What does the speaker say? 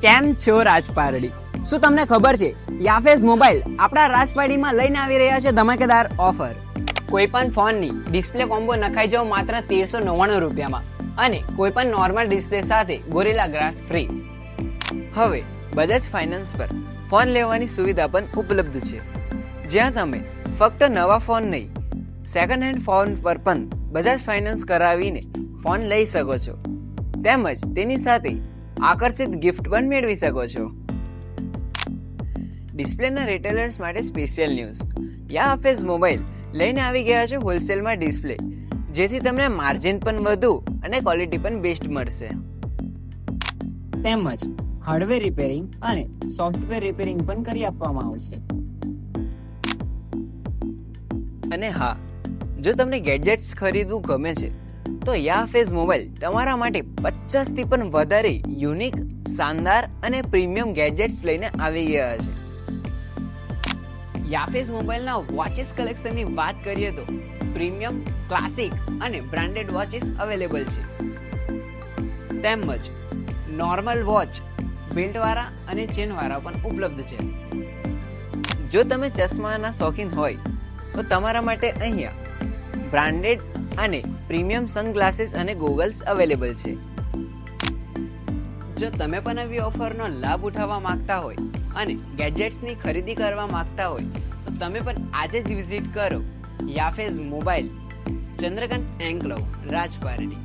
કેમ છો રાજપારડી? શું તમને ખબર છે યાફેઝ મોબાઈલ આપણા રાજપારડીમાં લઈને આવી રહ્યા છે ધમાકેદાર ઓફર. કોઈ પણ ફોનની ડિસ્પ્લે કોમ્બો નખાઈ જાવ માત્ર 1399 રૂપિયામાં અને કોઈ પણ નોર્મલ ડિસ્પ્લે સાથે ગોરિલા ગ્લાસ ફ્રી. હવે બજાજ ફાઇનાન્સ પર ફોન લેવાની સુવિધા પણ ઉપલબ્ધ છે, જ્યાં તમે ફક્ત નવા ફોન નહીં, સેકન્ડ હેન્ડ ફોન પર પણ બજાજ ફાઇનાન્સ કરાવીને ફોન લઈ શકો છો, તેમજ તેની સાથે આકર્ષિત ગિફ્ટ પણ મેળવી શકો છો. ડિસ્પ્લેના રિટેલર્સ માટે સ્પેશિયલ ન્યૂઝ. યાફેઝ મોબાઈલ લઈને આવી ગયા છે હોલસેલમાં ડિસ્પ્લે, જેથી તમને માર્જિન પણ વધુ અને ક્વોલિટી પણ બેસ્ટ મળશે. તેમજ હાર્ડવેર રિપેરિંગ અને સોફ્ટવેર રિપેરિંગ પણ કરી આપવામાં આવશે. અને હા, જો તમને ગેજેટ્સ ખરીદવું ગમે છે તો યાફેઝ મોબાઈલ તમારા માટે 50 થી પણ વધારે યુનિક, શાનદાર અને પ્રીમિયમ ગેજેટ્સ લઈને આવી ગયા છે. યાફેઝ મોબાઈલના વોચિસ કલેક્શનની વાત કરીએ તો પ્રીમિયમ, ક્લાસિક અને બ્રાન્ડેડ વોચિસ અવેલેબલ છે. તેમજ નોર્મલ વોચ, બેલ્ટવાળા અને ચેનવાળા પણ ઉપલબ્ધ છે. જો તમે ચશ્માના શોખીન હોય તો તમારા માટે અહીંયા બ્રાન્ડેડ અને પ્રીમિયમ સનગ્લાસીસ અને ગોગલ્સ અવેલેબલ છે. જો તમે પણ આવી ઓફરનો લાભ ઉઠાવવા માંગતા હોય અને ગેજેટ્સની ખરીદી કરવા માંગતા હોય તો તમે પણ આજે જ વિઝિટ કરો યાફેઝ મોબાઈલ, ચંદ્રકાંત એન્ક્લવ, રાજપારડી.